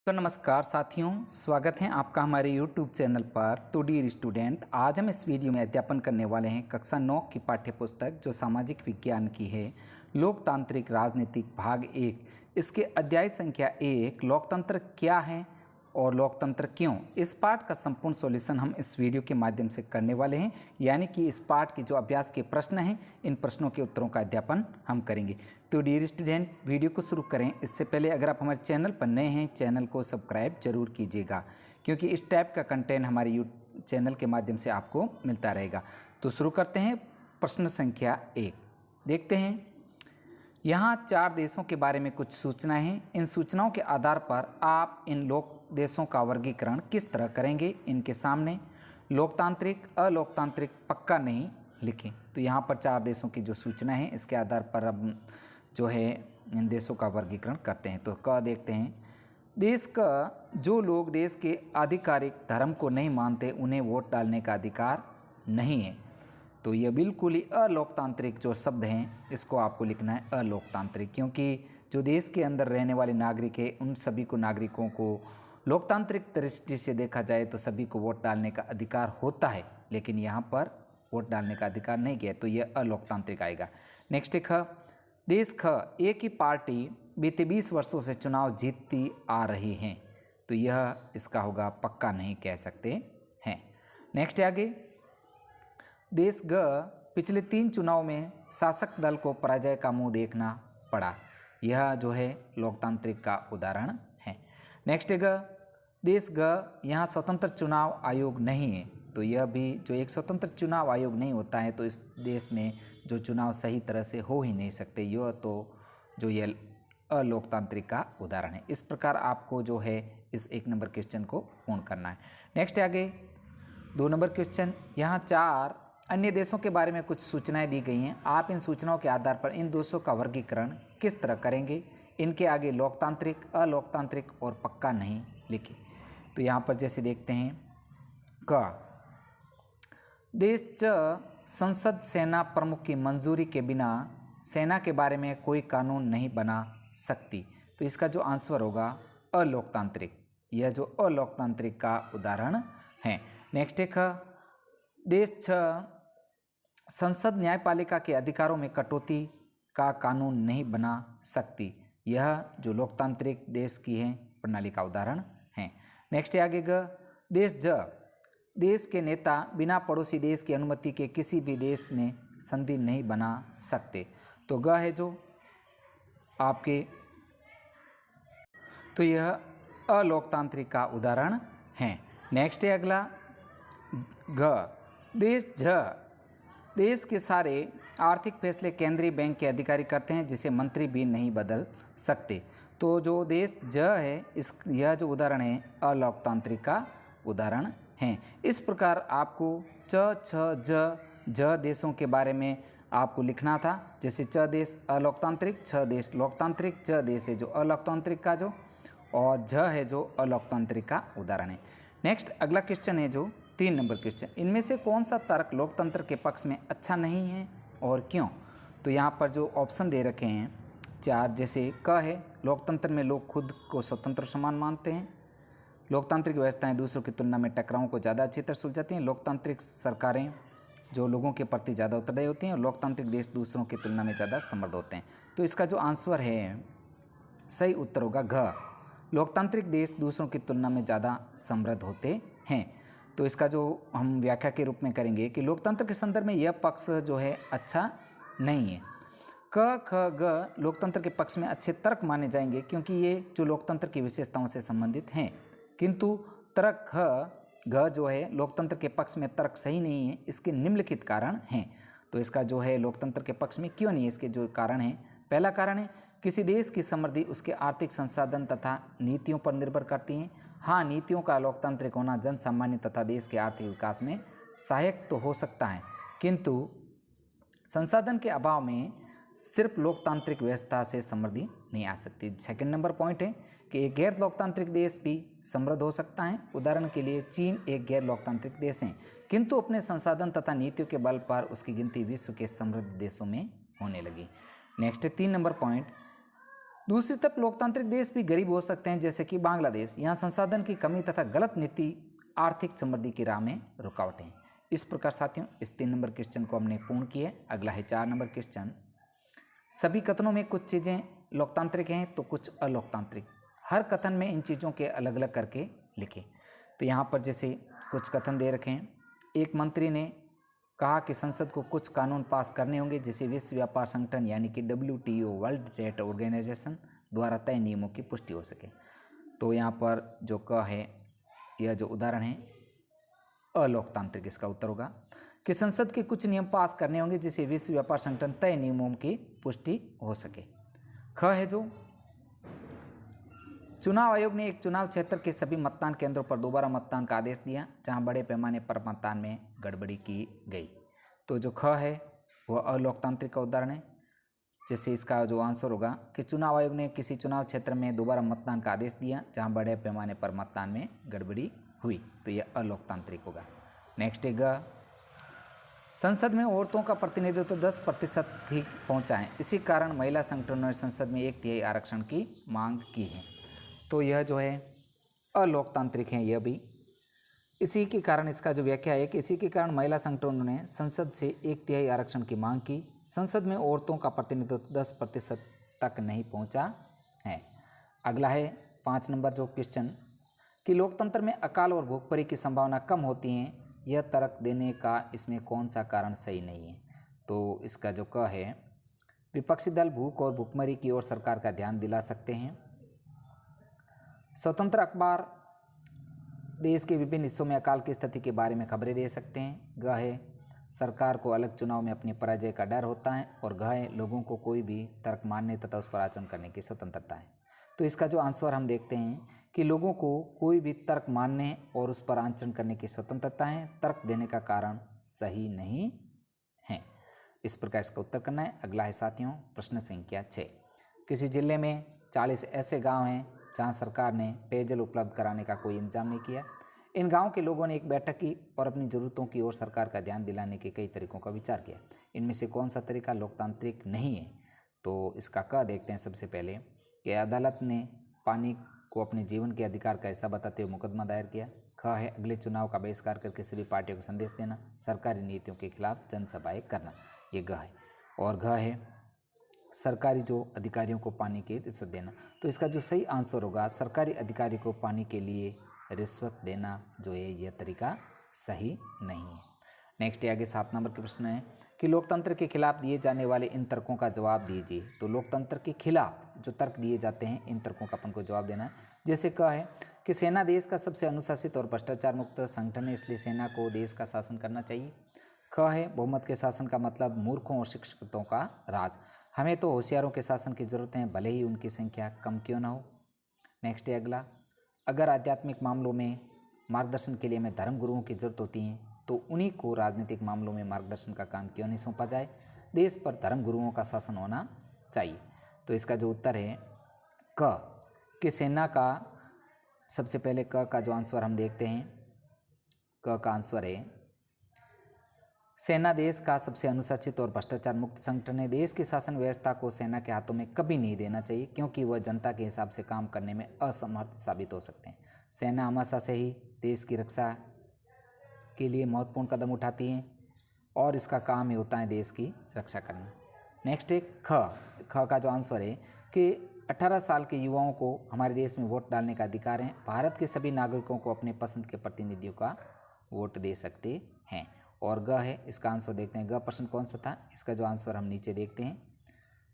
तो नमस्कार साथियों, स्वागत है आपका हमारे YouTube चैनल पर तो डियर स्टूडेंट। आज हम इस वीडियो में अध्यापन करने वाले हैं कक्षा 9 की पाठ्य पुस्तक जो सामाजिक विज्ञान की है, लोकतांत्रिक राजनीतिक भाग 1। इसके अध्याय संख्या 1 लोकतंत्र क्या है और लोकतंत्र क्यों। इस पाठ का संपूर्ण सॉल्यूशन हम इस वीडियो के माध्यम से करने वाले हैं, यानी कि इस पाठ के जो अभ्यास के प्रश्न हैं, इन प्रश्नों के उत्तरों का अध्यापन हम करेंगे। तो डियर स्टूडेंट, वीडियो को शुरू करें इससे पहले अगर आप हमारे चैनल पर नए हैं, चैनल को सब्सक्राइब जरूर कीजिएगा, क्योंकि इस टाइप का कंटेंट हमारे यूट्यूब चैनल के माध्यम से आपको मिलता रहेगा। तो शुरू करते हैं। प्रश्न संख्या 1 देखते हैं। यहाँ 4 देशों के बारे में कुछ सूचनाएं हैं। इन सूचनाओं के आधार पर आप इन देशों का वर्गीकरण किस तरह करेंगे। इनके सामने लोकतांत्रिक, अलोकतांत्रिक, पक्का नहीं लिखें। तो यहाँ पर 4 देशों की जो सूचना है, इसके आधार पर हम जो है इन देशों का वर्गीकरण करते हैं। तो क देखते हैं। देश का जो लोग देश के आधिकारिक धर्म को नहीं मानते, उन्हें वोट डालने का अधिकार नहीं है। तो ये बिल्कुल ही अलोकतांत्रिक जो शब्द हैं, इसको आपको लिखना है अलोकतांत्रिक, क्योंकि जो देश के अंदर रहने वाले नागरिक हैं, उन सभी को नागरिकों को लोकतांत्रिक दृष्टि से देखा जाए तो सभी को वोट डालने का अधिकार होता है, लेकिन यहाँ पर वोट डालने का अधिकार नहीं किया, तो ये अलोकतांत्रिक आएगा। नेक्स्ट ख देश ख एक ही पार्टी बीते 20 वर्षों से चुनाव जीतती आ रही हैं, तो यह इसका होगा पक्का नहीं कह सकते हैं। नेक्स्ट आगे। देश ग पिछले 3 चुनाव में शासक दल को पराजय का मुंह देखना पड़ा, यह जो है लोकतांत्रिक का उदाहरण है। नेक्स्ट ग देश ग यहाँ स्वतंत्र चुनाव आयोग नहीं है, तो यह भी जो एक स्वतंत्र चुनाव आयोग नहीं होता है, तो इस देश में जो चुनाव सही तरह से हो ही नहीं सकते, यह तो जो ये अलोकतांत्रिक का उदाहरण है। इस प्रकार आपको जो है इस 1 नंबर क्वेश्चन को पूर्ण करना है। नेक्स्ट आगे 2 नंबर क्वेश्चन। यहाँ 4 अन्य देशों के बारे में कुछ सूचनाएं दी गई हैं। आप इन सूचनाओं के आधार पर इन देशों का वर्गीकरण किस तरह करेंगे। इनके आगे लोकतांत्रिक, अलोकतांत्रिक और पक्का नहीं लिखे। तो यहाँ पर जैसे देखते हैं क देश च संसद सेना प्रमुख की मंजूरी के बिना सेना के बारे में कोई कानून नहीं बना सकती, तो इसका जो आंसर होगा अलोकतांत्रिक, यह जो अलोकतांत्रिक का उदाहरण है। नेक्स्ट एक देश छ संसद न्यायपालिका के अधिकारों में कटौती का कानून नहीं बना सकती, यह जो लोकतांत्रिक देश की है प्रणाली का उदाहरण है। नेक्स्ट आगे ग देश ज देश के नेता बिना पड़ोसी देश की अनुमति के किसी भी देश में संधि नहीं बना सकते, तो ग है जो आपके, तो यह अलोकतांत्रिक का उदाहरण है। नेक्स्ट है अगला घ देश झ देश के सारे आर्थिक फैसले केंद्रीय बैंक के अधिकारी करते हैं, जिसे मंत्री भी नहीं बदल सकते, तो जो देश ज है यह जो उदाहरण है अलोकतांत्रिक का उदाहरण है। इस प्रकार आपको ज देशों के बारे में आपको लिखना था। जैसे च देश अलोकतांत्रिक, छ देश लोकतांत्रिक, ज देश है जो अलोकतांत्रिक का जो, और झ है जो अलोकतांत्रिक का उदाहरण है। नेक्स्ट अगला क्वेश्चन है जो 3 नंबर क्वेश्चन। इनमें से कौन सा तर्क लोकतंत्र के पक्ष में अच्छा नहीं है और क्यों। तो यहाँ पर जो ऑप्शन दे रखे हैं 4, जैसे क है लोकतंत्र में लोग खुद को स्वतंत्र समान मानते हैं, लोकतांत्रिक व्यवस्थाएं दूसरों की तुलना में टकरावों को ज़्यादा अच्छी तरह सुलझाती हैं, लोकतांत्रिक सरकारें जो लोगों के प्रति ज़्यादा उत्तरदायी होती हैं, और लोकतांत्रिक देश दूसरों की तुलना में ज़्यादा समृद्ध होते हैं। तो इसका जो आंसर है सही उत्तर होगा घ, लोकतांत्रिक देश दूसरों की तुलना में ज़्यादा समृद्ध होते हैं। तो इसका जो हम व्याख्या के रूप में करेंगे कि लोकतंत्र के संदर्भ में यह पक्ष जो है अच्छा नहीं है। क ख ग लोकतंत्र के पक्ष में अच्छे तर्क माने जाएंगे, क्योंकि ये जो लोकतंत्र की विशेषताओं से संबंधित हैं, किंतु तर्क ख घ जो है लोकतंत्र के पक्ष में तर्क सही नहीं है। इसके निम्नलिखित कारण हैं। तो इसका जो है लोकतंत्र के पक्ष में क्यों नहीं है, इसके जो कारण हैं, पहला कारण है किसी देश की समृद्धि उसके आर्थिक संसाधन तथा नीतियों पर निर्भर करती हैं। हाँ, नीतियों का लोकतांत्रिक होना जन सामान्य तथा देश के आर्थिक विकास में सहायक तो हो सकता है, किंतु संसाधन के अभाव में सिर्फ लोकतांत्रिक व्यवस्था से समृद्धि नहीं आ सकती। सेकंड नंबर पॉइंट है कि एक गैर लोकतांत्रिक देश भी समृद्ध हो सकता है। उदाहरण के लिए चीन एक गैर लोकतांत्रिक देश है, किंतु अपने संसाधन तथा नीतियों के बल पर उसकी गिनती विश्व के समृद्ध देशों में होने लगी। नेक्स्ट 3 नंबर पॉइंट, दूसरी तरफ लोकतांत्रिक देश भी गरीब हो सकते हैं, जैसे कि बांग्लादेश। यहाँ संसाधन की कमी तथा गलत नीति आर्थिक समृद्धि की राह में रुकावट है। इस प्रकार साथियों इस 3 नंबर क्वेश्चन को हमने पूर्ण किया। अगला है 4 नंबर क्वेश्चन। सभी कथनों में कुछ चीज़ें लोकतांत्रिक हैं तो कुछ अलोकतांत्रिक। हर कथन में इन चीज़ों के अलग अलग करके लिखें। तो यहाँ पर जैसे कुछ कथन दे रखे हैं। एक मंत्री ने कहा कि संसद को कुछ कानून पास करने होंगे जिसे विश्व व्यापार संगठन यानी कि WTO वर्ल्ड ट्रेड ऑर्गेनाइजेशन द्वारा तय नियमों की पुष्टि हो सके। तो यहाँ पर जो क है यह जो उदाहरण है अलोकतांत्रिक, इसका उत्तर होगा कि संसद के कुछ नियम पास करने होंगे जिसे विश्व व्यापार संगठन तय नियमों की पुष्टि हो सके। ख है जो चुनाव आयोग ने एक चुनाव क्षेत्र के सभी मतदान केंद्रों पर दोबारा मतदान का आदेश दिया जहां बड़े पैमाने पर मतदान में गड़बड़ी की गई। तो जो ख है वह अलोकतांत्रिक का उदाहरण है। जैसे इसका जो आंसर होगा कि चुनाव आयोग ने किसी चुनाव क्षेत्र में दोबारा मतदान का आदेश दिया जहां बड़े पैमाने पर मतदान में गड़बड़ी हुई, तो यह अलोकतांत्रिक होगा। नेक्स्ट है ग, संसद में औरतों का प्रतिनिधित्व 10% ही पहुंचा है, इसी कारण महिला संगठनों ने संसद में 1/3 आरक्षण की मांग की है। तो यह जो है अलोकतांत्रिक है। यह भी इसी के कारण, इसका जो व्याख्या है कि इसी के कारण महिला संगठनों ने संसद से 1/3 आरक्षण की मांग की। संसद में औरतों का प्रतिनिधित्व 10% तक नहीं पहुंचा है। अगला है 5 नंबर जो क्वेश्चन कि लोकतंत्र में अकाल और भूखमरी की संभावना कम होती है, यह तर्क देने का इसमें कौन सा कारण सही नहीं है। तो इसका जो क है विपक्षी दल भूख और भूखमरी की ओर सरकार का ध्यान दिला सकते हैं। स्वतंत्र अखबार देश के विभिन्न हिस्सों में अकाल की स्थिति के बारे में खबरें दे सकते हैं। ग है सरकार को अलग चुनाव में अपनी पराजय का डर होता है। और ग है लोगों को कोई भी तर्क मानने तथा उस पर आचरण करने की स्वतंत्रता है। तो इसका जो आंसर हम देखते हैं कि लोगों को कोई भी तर्क मानने और उस पर आचरण करने की स्वतंत्रता है, तर्क देने का कारण सही नहीं है। इस प्रकार इसका उत्तर करना है। अगला है साथियों प्रश्न संख्या 6। किसी जिले में 40 ऐसे गांव हैं जहां सरकार ने पेयजल उपलब्ध कराने का कोई इंतजाम नहीं किया। इन गांव के लोगों ने एक बैठक की और अपनी ज़रूरतों की ओर सरकार का ध्यान दिलाने के कई तरीकों का विचार किया। इनमें से कौन सा तरीका लोकतांत्रिक नहीं है। तो इसका क देखते हैं। सबसे पहले कि अदालत ने पानी को अपने जीवन के अधिकार का हिस्सा बताते हुए मुकदमा दायर किया। ख है अगले चुनाव का बहिष्कार करके सभी पार्टियों को संदेश देना, सरकारी नीतियों के खिलाफ जनसभाएं करना, ये ग है। और घ है सरकारी जो अधिकारियों को पानी की रिश्वत देना। तो इसका जो सही आंसर होगा सरकारी अधिकारी को पानी के लिए रिश्वत देना जो है यह तरीका सही नहीं है। नेक्स्ट आगे 7 नंबर के प्रश्न है कि लोकतंत्र के खिलाफ दिए जाने वाले इन तर्कों का जवाब दीजिए। तो लोकतंत्र के खिलाफ जो तर्क दिए जाते हैं इन तर्कों का अपन को जवाब देना है। जैसे क है कि सेना देश का सबसे अनुशासित और भ्रष्टाचार मुक्त संगठन है, इसलिए सेना को देश का शासन करना चाहिए। ख है बहुमत के शासन का मतलब मूर्खों और शिक्षितों का राज, हमें तो होशियारों के शासन की जरूरत है भले ही उनकी संख्या कम क्यों ना हो। नेक्स्ट है अगला, अगर आध्यात्मिक मामलों में मार्गदर्शन के लिए हमें धर्म गुरुओं की जरूरत होती है तो उन्हीं को राजनीतिक मामलों में मार्गदर्शन का काम क्यों नहीं सौंपा जाए। देश पर धर्म गुरुओं का शासन होना चाहिए। तो इसका जो उत्तर है क कि सेना का, सबसे पहले क का जो आंसर हम देखते हैं, क का आंसर है सेना देश का सबसे अनुशासित और भ्रष्टाचार मुक्त संगठन है। देश की शासन व्यवस्था को सेना के हाथों में कभी नहीं देना चाहिए क्योंकि वह जनता के हिसाब से काम करने में असमर्थ साबित हो सकते हैं। सेना हमेशा से ही देश की रक्षा के लिए महत्वपूर्ण कदम उठाती है और इसका काम ही होता है देश की रक्षा करना। नेक्स्ट है ख का जो आंसर है कि 18 साल के युवाओं को हमारे देश में वोट डालने का अधिकार है। भारत के सभी नागरिकों को अपने पसंद के प्रतिनिधियों का वोट दे सकते हैं। और ग है, इसका आंसर देखते हैं। ग प्रश्न कौन सा था, इसका जो आंसर हम नीचे देखते हैं।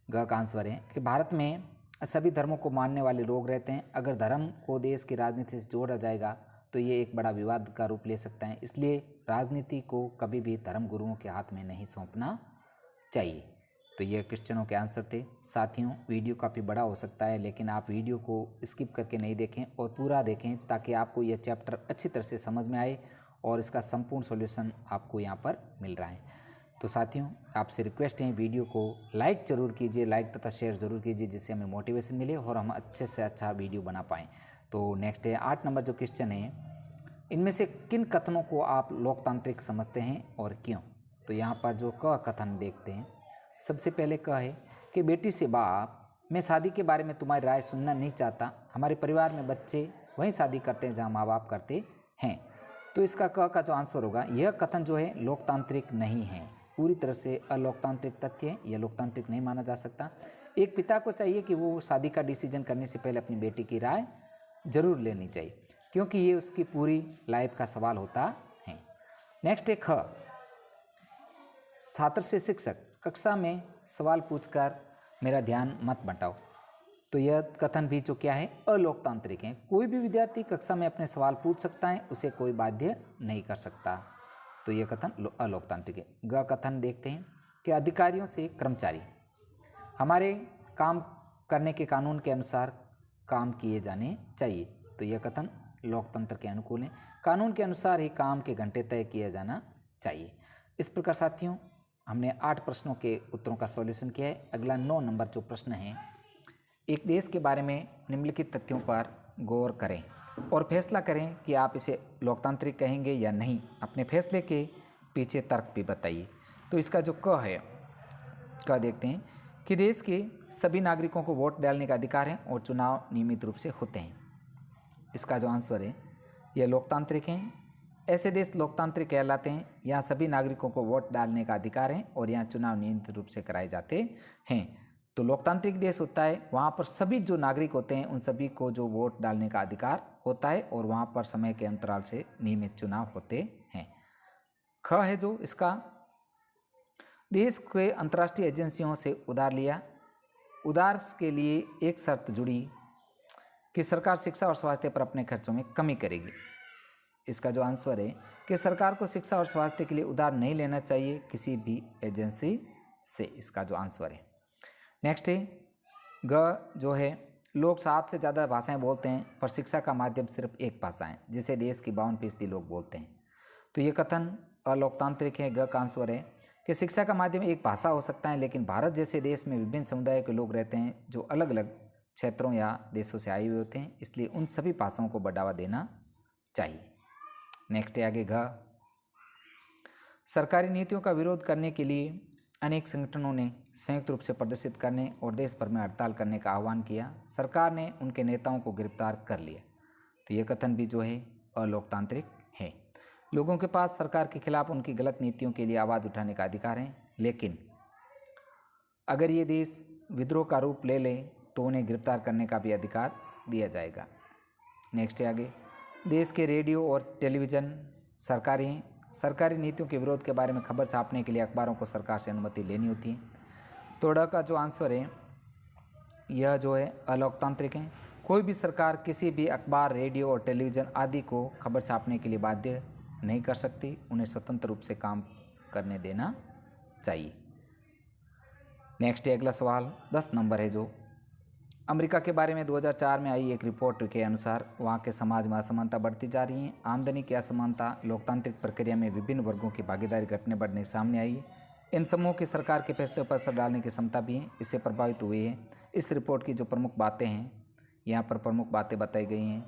ग का आंसर है कि भारत में सभी धर्मों को मानने वाले लोग रहते हैं। अगर धर्म को देश की राजनीति से जोड़ा जाएगा तो ये एक बड़ा विवाद का रूप ले सकता है, इसलिए राजनीति को कभी भी धर्म गुरुओं के हाथ में नहीं सौंपना चाहिए। तो ये क्वेश्चनों के आंसर थे। साथियों वीडियो काफ़ी बड़ा हो सकता है लेकिन आप वीडियो को स्किप करके नहीं देखें और पूरा देखें ताकि आपको यह चैप्टर अच्छी तरह से समझ में आए और इसका संपूर्ण सॉल्यूशन आपको यहाँ पर मिल रहा है। तो साथियों आपसे रिक्वेस्ट है वीडियो को लाइक ज़रूर कीजिए, लाइक तथा शेयर ज़रूर कीजिए जिससे हमें मोटिवेशन मिले और हम अच्छे से अच्छा वीडियो बना पाएँ। तो नेक्स्ट है 8 नंबर जो क्वेश्चन है, इनमें से किन कथनों को आप लोकतांत्रिक समझते हैं और क्यों। तो यहाँ पर जो क कथन देखते हैं। सबसे पहले क है कि बेटी से बाप मैं शादी के बारे में तुम्हारी राय सुनना नहीं चाहता। हमारे परिवार में बच्चे वहीं शादी करते हैं जहाँ माँ बाप करते हैं। तो इसका क का जो आंसर होगा, यह कथन जो है लोकतांत्रिक नहीं है, पूरी तरह से अलोकतांत्रिक तथ्य है, यह लोकतांत्रिक नहीं माना जा सकता। एक पिता को चाहिए कि वो शादी का डिसीजन करने से पहले अपनी बेटी की राय जरूर लेनी चाहिए, क्योंकि ये उसकी पूरी लाइफ का सवाल होता है। नेक्स्ट है ख, छात्र से शिक्षक, कक्षा में सवाल पूछकर मेरा ध्यान मत बटाओ। तो यह कथन भी जो क्या है, अलोकतांत्रिक है। कोई भी विद्यार्थी कक्षा में अपने सवाल पूछ सकता है, उसे कोई बाध्य नहीं कर सकता। तो यह कथन अलोकतांत्रिक है। ग कथन देखते हैं कि अधिकारियों से कर्मचारी, हमारे काम करने के कानून के अनुसार काम किए जाने चाहिए। तो यह कथन लोकतंत्र के अनुकूल है, कानून के अनुसार ही काम के घंटे तय किया जाना चाहिए। इस प्रकार साथियों, हमने 8 प्रश्नों के उत्तरों का सॉल्यूशन किया है। अगला 9 नंबर जो प्रश्न है, एक देश के बारे में निम्नलिखित तथ्यों पर गौर करें और फैसला करें कि आप इसे लोकतांत्रिक कहेंगे या नहीं। अपने फैसले के पीछे तर्क भी बताइए। तो इसका जो क है, क देखते हैं कि देश के सभी नागरिकों को वोट डालने का अधिकार है और चुनाव नियमित रूप से होते हैं। इसका जो आंसर है, यह लोकतांत्रिक हैं। ऐसे देश लोकतांत्रिक कहलाते हैं यहाँ सभी नागरिकों को वोट डालने का अधिकार है और यहाँ चुनाव नियमित रूप से कराए जाते हैं। तो लोकतांत्रिक देश होता है वहाँ पर सभी जो नागरिक होते हैं उन सभी को जो वोट डालने का अधिकार होता है और वहाँ पर समय के अंतराल से नियमित चुनाव होते हैं। ख है जो इसका, देश के अंतर्राष्ट्रीय एजेंसियों से उधार लिया। उधार के लिए एक शर्त जुड़ी कि सरकार शिक्षा और स्वास्थ्य पर अपने खर्चों में कमी करेगी। इसका जो आंसर है कि सरकार को शिक्षा और स्वास्थ्य के लिए उधार नहीं लेना चाहिए किसी भी एजेंसी से। इसका जो आंसर है। नेक्स्ट है ग जो है, लोग 7 से ज़्यादा भाषाएं बोलते हैं पर शिक्षा का माध्यम सिर्फ एक भाषा है जिसे देश की 52% लोग बोलते हैं। तो ये कथन अलोकतांत्रिक है। ग का आंसर है कि शिक्षा का माध्यम एक भाषा हो सकता है, लेकिन भारत जैसे देश में विभिन्न समुदायों के लोग रहते हैं जो अलग अलग क्षेत्रों या देशों से आए हुए होते हैं, इसलिए उन सभी भाषाओं को बढ़ावा देना चाहिए। नेक्स्ट है आगे घ, सरकारी नीतियों का विरोध करने के लिए अनेक संगठनों ने संयुक्त रूप से प्रदर्शित करने और देश भर में हड़ताल करने का आह्वान किया। सरकार ने उनके नेताओं को गिरफ्तार कर लिया। तो यह कथन भी जो है अलोकतांत्रिक है। लोगों के पास सरकार के खिलाफ उनकी गलत नीतियों के लिए आवाज़ उठाने का अधिकार है, लेकिन अगर ये देश विद्रोह का रूप ले ले तो उन्हें गिरफ्तार करने का भी अधिकार दिया जाएगा। नेक्स्ट है आगे, देश के रेडियो और टेलीविज़न सरकारी हैं। सरकारी नीतियों के विरोध के बारे में खबर छापने के लिए अखबारों को सरकार से अनुमति लेनी होती है। तो ड का जो आंसर है, यह जो है अलोकतांत्रिक है। कोई भी सरकार किसी भी अखबार, रेडियो और टेलीविज़न आदि को खबर छापने के लिए बाध्य नहीं कर सकती, उन्हें स्वतंत्र रूप से काम करने देना चाहिए। नेक्स्ट है अगला सवाल 10 नंबर है जो, अमेरिका के बारे में 2004 में आई एक रिपोर्ट के अनुसार वहाँ के समाज में असमानता बढ़ती जा रही है। आमदनी की असमानता, लोकतांत्रिक प्रक्रिया में विभिन्न वर्गों की भागीदारी घटने बढ़ने सामने आई है। इन समूहों की सरकार के फैसले पर असर डालने की क्षमता भी है, इससे प्रभावित हुए हैं। इस रिपोर्ट की जो प्रमुख बातें हैं, यहाँ पर प्रमुख बातें बताई गई हैं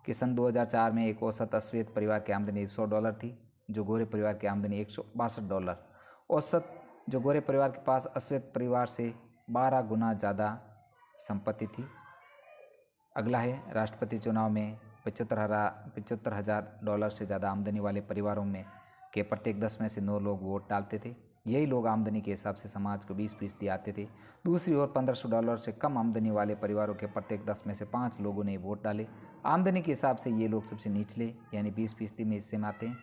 कि सन 2004 में एक औसत अश्वेत परिवार की आमदनी $100 थी, जो गोरे परिवार की आमदनी $162। औसत जो गोरे परिवार के पास अश्वेत परिवार से 12 गुना ज़्यादा संपत्ति थी। अगला है, राष्ट्रपति चुनाव में $75,000 से ज़्यादा आमदनी वाले परिवारों में के प्रत्येक 10 में से 9 लोग वोट डालते थे। यही लोग आमदनी के हिसाब से समाज को 20% आते थे। दूसरी ओर $1500 से कम आमदनी वाले परिवारों के प्रत्येक 10 में से 5 लोगों ने वोट डाले। आमदनी के हिसाब से ये लोग सबसे निचले यानी 20% में हिस्से में आते हैं।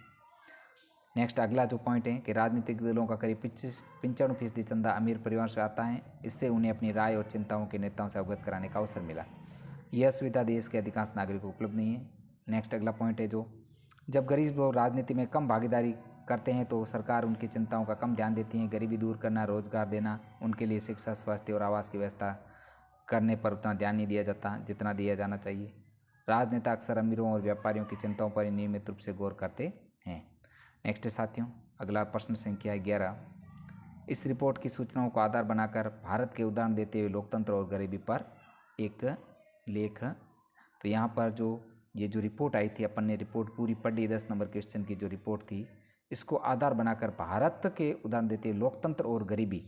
नेक्स्ट अगला जो पॉइंट है कि राजनीतिक दलों का करीब 95% चंदा अमीर परिवार से आता है। इससे उन्हें अपनी राय और चिंताओं के नेताओं से अवगत कराने का अवसर मिला। यह सुविधा देश के अधिकांश नागरिकों को उपलब्ध नहीं है। नेक्स्ट अगला पॉइंट है जो, जब गरीब लोग राजनीति में कम भागीदारी करते हैं तो सरकार उनकी चिंताओं का कम ध्यान देती है। गरीबी दूर करना, रोजगार देना, उनके लिए शिक्षा, स्वास्थ्य और आवास की व्यवस्था करने पर उतना ध्यान नहीं दिया जाता जितना दिया जाना चाहिए। राजनेता अक्सर अमीरों और व्यापारियों की चिंताओं पर नियमित रूप से गौर करते हैं। नेक्स्ट साथियों, अगला प्रश्न संख्या 11, इस रिपोर्ट की सूचनाओं को आधार बनाकर भारत के उदाहरण देते हुए लोकतंत्र और गरीबी पर एक लेख। तो यहाँ पर जो ये जो रिपोर्ट आई थी, अपन ने रिपोर्ट पूरी पढ़ी, 10 नंबर क्वेश्चन की जो रिपोर्ट थी, इसको आधार बनाकर भारत के उदाहरण देते हुए लोकतंत्र और गरीबी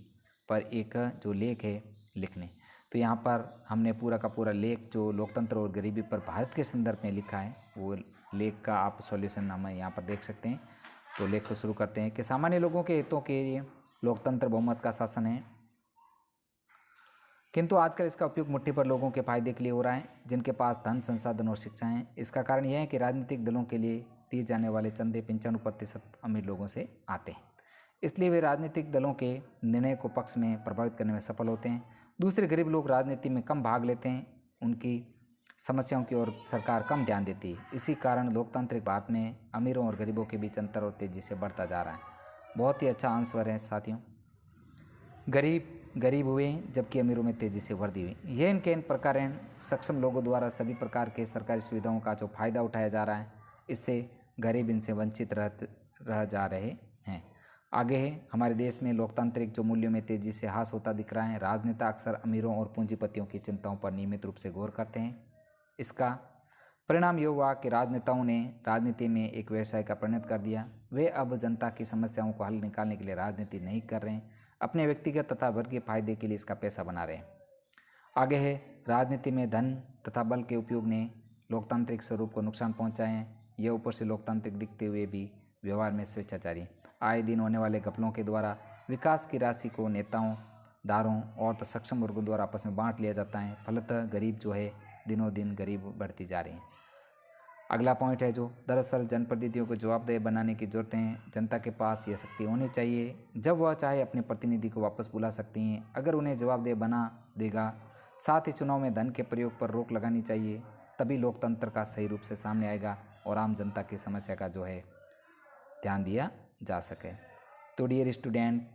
पर एक जो लेख है लिखने। तो यहाँ पर हमने पूरा का पूरा लेख जो लोकतंत्र और गरीबी पर भारत के संदर्भ में लिखा है, वो लेख का आप सॉल्यूशन हम यहाँ पर देख सकते हैं। तो लेख को शुरू करते हैं कि सामान्य लोगों के हितों के लिए लोकतंत्र बहुमत का शासन है, किंतु आजकल इसका उपयोग मुट्ठी पर लोगों के फायदे के लिए हो रहा है, जिनके पास धन, संसाधन और शिक्षा है। इसका कारण यह है कि राजनीतिक दलों के लिए दिए जाने वाले चंदे 95% अमीर लोगों से आते हैं, इसलिए वे राजनीतिक दलों के निर्णय को पक्ष में प्रभावित करने में सफल होते हैं। दूसरे गरीब लोग राजनीति में कम भाग लेते हैं, उनकी समस्याओं की ओर सरकार कम ध्यान देती है। इसी कारण लोकतांत्रिक भारत में अमीरों और गरीबों के बीच अंतर और तेजी से बढ़ता जा रहा है। बहुत ही अच्छा आंसर है साथियों। गरीब हुए जबकि अमीरों में तेजी से वृद्धि हुई। यह इनके इन प्रकार सक्षम लोगों द्वारा सभी प्रकार के सरकारी सुविधाओं का जो फायदा उठाया जा रहा है, इससे गरीब इनसे वंचित रह जा रहे हैं। आगे है, हमारे देश में लोकतांत्रिक जो मूल्यों में तेजी से ह्रास होता दिख रहा है। राजनेता अक्सर अमीरों और पूंजीपतियों की चिंताओं पर नियमित रूप से गौर करते हैं। इसका परिणाम यह हुआ कि राजनेताओं ने राजनीति में एक व्यवसाय का परिणत कर दिया। वे अब जनता की समस्याओं को हल निकालने के लिए राजनीति नहीं कर रहे हैं, अपने व्यक्तिगत तथा वर्गीय फायदे के लिए इसका पैसा बना रहे हैं। आगे है, राजनीति में धन तथा बल के उपयोग ने लोकतांत्रिक स्वरूप को नुकसान पहुंचाए हैं। यह ऊपर से लोकतांत्रिक दिखते हुए भी व्यवहार में स्वेच्छाचारी। आए दिन होने वाले घपलों के द्वारा विकास की राशि को नेताओं, दारों और तो सक्षम वर्गों द्वारा आपस में बांट लिया जाता है। फलतः गरीब जो है दिनों दिन गरीब बढ़ती जा रही है। अगला पॉइंट है जो दरअसल जनप्रतिनिधियों को जवाबदेह बनाने की जरूरत है। जनता के पास यह शक्ति होनी चाहिए, जब वह चाहे अपने प्रतिनिधि को वापस बुला सकती हैं, अगर उन्हें जवाबदेह बना देगा। साथ ही चुनाव में धन के प्रयोग पर रोक लगानी चाहिए, तभी लोकतंत्र का सही रूप से सामने आएगा और आम जनता की समस्या का जो है ध्यान दिया जा सके। तो डियर स्टूडेंट,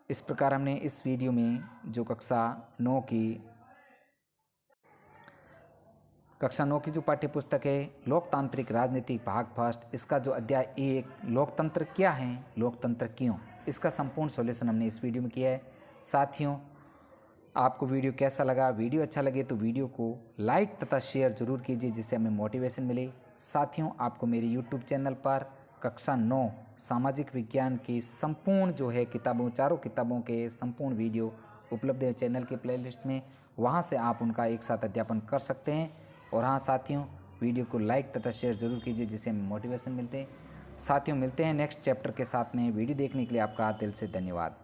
इस प्रकार हमने इस वीडियो में जो कक्षा 9 की जो पाठ्य पुस्तक है लोकतांत्रिक राजनीति भाग फर्स्ट, इसका जो अध्याय 1 लोकतंत्र क्या है, लोकतंत्र क्यों, इसका संपूर्ण सॉल्यूशन हमने इस वीडियो में किया है। साथियों, आपको वीडियो कैसा लगा? वीडियो अच्छा लगे तो वीडियो को लाइक तथा शेयर जरूर कीजिए, जिससे हमें मोटिवेशन मिले। साथियों, आपको मेरे यूट्यूब चैनल पर कक्षा 9 सामाजिक विज्ञान की संपूर्ण जो है किताबों, चारों किताबों के संपूर्ण वीडियो उपलब्ध है चैनल के प्लेलिस्ट में, वहाँ से आप उनका एक साथ अध्यापन कर सकते हैं। और हाँ साथियों, वीडियो को लाइक तथा शेयर जरूर कीजिए, जिससे हमें मोटिवेशन मिलते हैं। साथियों, मिलते हैं नेक्स्ट चैप्टर के साथ में। वीडियो देखने के लिए आपका दिल से धन्यवाद।